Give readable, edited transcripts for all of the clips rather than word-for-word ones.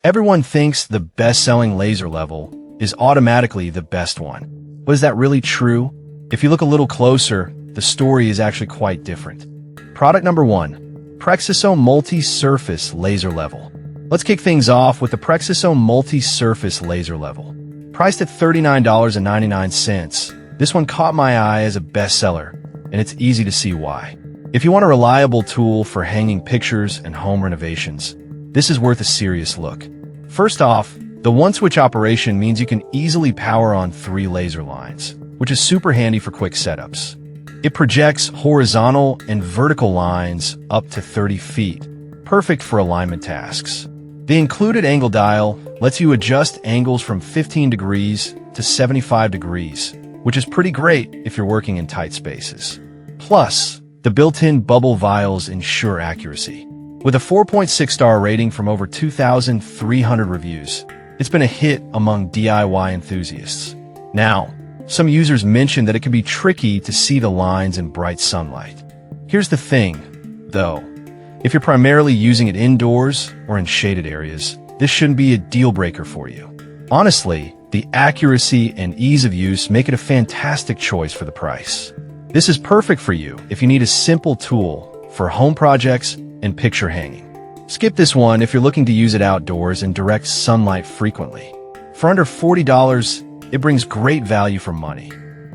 Everyone thinks the best-selling laser level is automatically the best one. But is that really true? If you look a little closer, the story is actually quite different. Product number 1, Prexiso Multi-Surface Laser Level. Let's kick things off with the Prexiso Multi-Surface Laser Level. Priced at $39.99, this one caught my eye as a bestseller, and it's easy to see why. If you want a reliable tool for hanging pictures and home renovations, this is worth a serious look. First off, the one-switch operation means you can easily power on 3 laser lines, which is super handy for quick setups. It projects horizontal and vertical lines up to 30 feet, perfect for alignment tasks. The included angle dial lets you adjust angles from 15 degrees to 75 degrees, which is pretty great if you're working in tight spaces. Plus, the built-in bubble vials ensure accuracy. With a 4.6-star rating from over 2,300 reviews, it's been a hit among DIY enthusiasts. Now, some users mentioned that it can be tricky to see the lines in bright sunlight. Here's the thing, though. If you're primarily using it indoors or in shaded areas, this shouldn't be a deal-breaker for you. Honestly, the accuracy and ease of use make it a fantastic choice for the price. This is perfect for you if you need a simple tool for home projects and picture hanging. Skip this one if you're looking to use it outdoors in direct sunlight frequently. For under $40, it brings great value for money.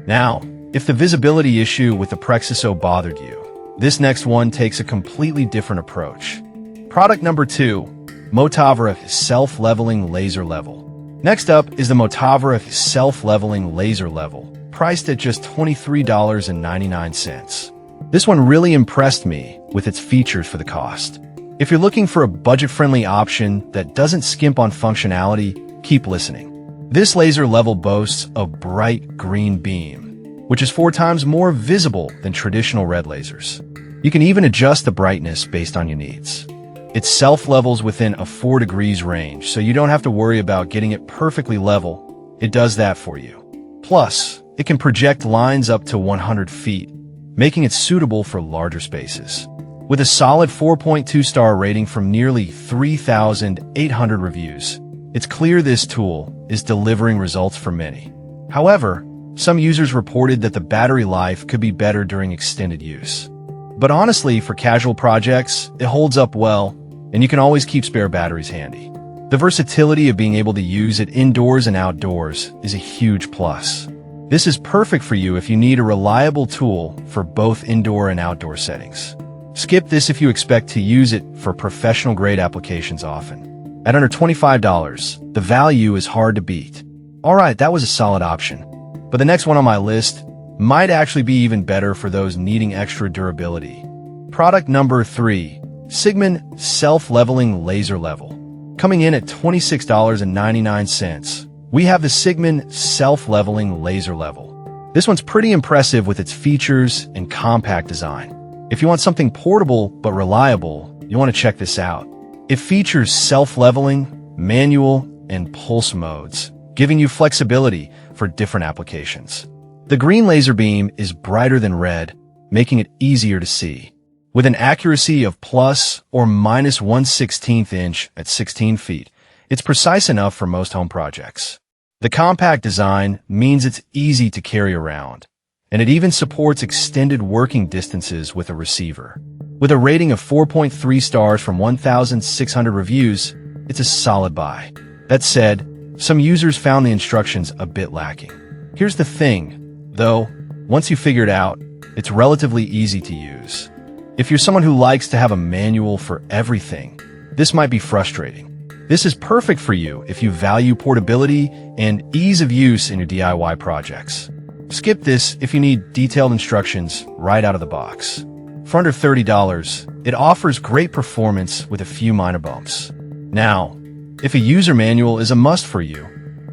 Now, if the visibility issue with the Prexiso bothered you, this next one takes a completely different approach. Product number 2, Motavara Self-Leveling Laser Level. Next up is the Motavara Self-Leveling Laser Level, priced at just $23.99. This one really impressed me with its features for the cost. If you're looking for a budget-friendly option that doesn't skimp on functionality, keep listening. This laser level boasts a bright green beam, which is 4 times more visible than traditional red lasers. You can even adjust the brightness based on your needs. It self-levels within a 4 degrees range, so you don't have to worry about getting it perfectly level. It does that for you. Plus, it can project lines up to 100 feet, making it suitable for larger spaces. With a solid 4.2-star rating from nearly 3,800 reviews, it's clear this tool is delivering results for many. However, some users reported that the battery life could be better during extended use. But honestly, for casual projects, it holds up well, and you can always keep spare batteries handy. The versatility of being able to use it indoors and outdoors is a huge plus. This is perfect for you if you need a reliable tool for both indoor and outdoor settings. Skip this if you expect to use it for professional-grade applications often. At under $25, the value is hard to beat. Alright, that was a solid option. But the next one on my list might actually be even better for those needing extra durability. Product number 3, Sigmund Self-Leveling Laser Level. Coming in at $26.99, we have the Sigmund Self-Leveling Laser Level. This one's pretty impressive with its features and compact design. If you want something portable but reliable, you want to check this out. It features self-leveling, manual, and pulse modes, giving you flexibility for different applications. The green laser beam is brighter than red, making it easier to see. With an accuracy of plus or minus 1/16 inch at 16 feet, it's precise enough for most home projects. The compact design means it's easy to carry around, and it even supports extended working distances with a receiver. With a rating of 4.3 stars from 1,600 reviews, it's a solid buy. That said, some users found the instructions a bit lacking. Here's the thing, though, once you figure it out, it's relatively easy to use. If you're someone who likes to have a manual for everything, this might be frustrating. This is perfect for you if you value portability and ease of use in your DIY projects. Skip this if you need detailed instructions right out of the box. For under $30, it offers great performance with a few minor bumps. Now, if a user manual is a must for you,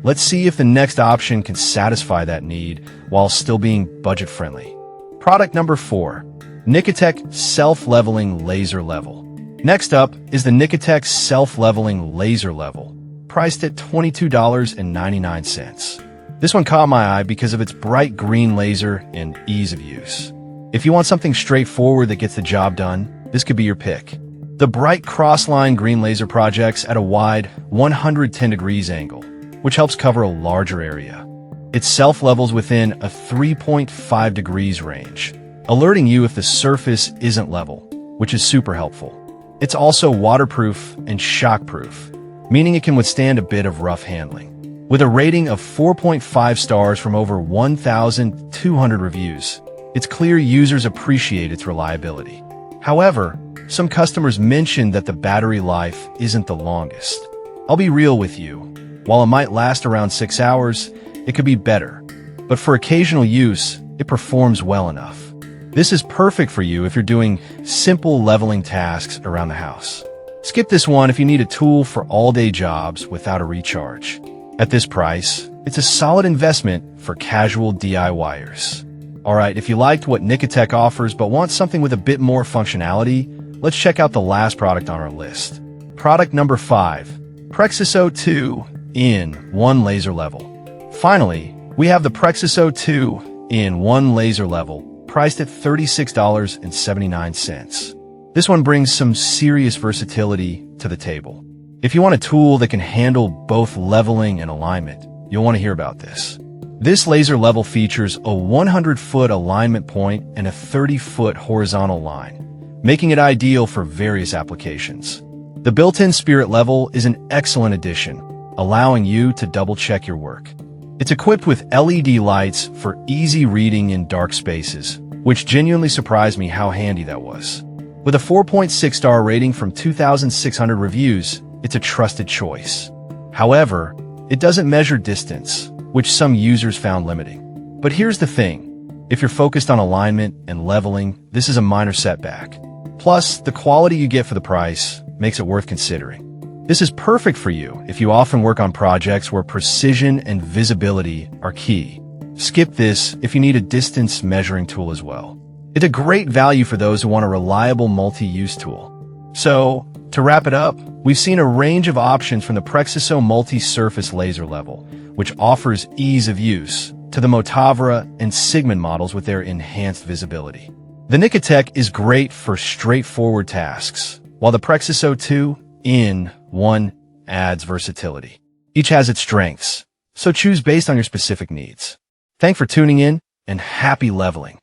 let's see if the next option can satisfy that need while still being budget-friendly. Product number 4, Nicotech Self-Leveling Laser Level. Next up is the Nicotech Self-Leveling Laser Level, priced at $22.99. This one caught my eye because of its bright green laser and ease of use. If you want something straightforward that gets the job done, this could be your pick. The bright cross-line green laser projects at a wide 110 degrees angle, which helps cover a larger area. It self-levels within a 3.5 degrees range, alerting you if the surface isn't level, which is super helpful. It's also waterproof and shockproof, meaning it can withstand a bit of rough handling. With a rating of 4.5 stars from over 1,200 reviews, it's clear users appreciate its reliability. However, some customers mentioned that the battery life isn't the longest. I'll be real with you. While it might last around 6 hours, it could be better. But for occasional use, it performs well enough. This is perfect for you if you're doing simple leveling tasks around the house. Skip this one if you need a tool for all-day jobs without a recharge. At this price, it's a solid investment for casual DIYers. Alright, if you liked what Nicotech offers but want something with a bit more functionality, let's check out the last product on our list. Product number 5, Prexiso 2 in 1 laser level. Finally, we have the Prexiso 2 in 1 laser level, priced at $36.79. This one brings some serious versatility to the table. If you want a tool that can handle both leveling and alignment, you'll want to hear about this. This laser level features a 100-foot alignment point and a 30-foot horizontal line, making it ideal for various applications. The built-in spirit level is an excellent addition, allowing you to double-check your work. It's equipped with LED lights for easy reading in dark spaces, which genuinely surprised me how handy that was. With a 4.6-star rating from 2,600 reviews, it's a trusted choice. However, it doesn't measure distance, which some users found limiting. But here's the thing. If you're focused on alignment and leveling, this is a minor setback. Plus, the quality you get for the price makes it worth considering. This is perfect for you if you often work on projects where precision and visibility are key. Skip this if you need a distance measuring tool as well. It's a great value for those who want a reliable multi-use tool. So, to wrap it up, we've seen a range of options from the Prexiso multi-surface laser level, which offers ease of use, to the Motavara and Sigmund models with their enhanced visibility. The Nicotech is great for straightforward tasks, while the Prexiso 2 in 1 adds versatility. Each has its strengths, so choose based on your specific needs. Thanks for tuning in, and happy leveling!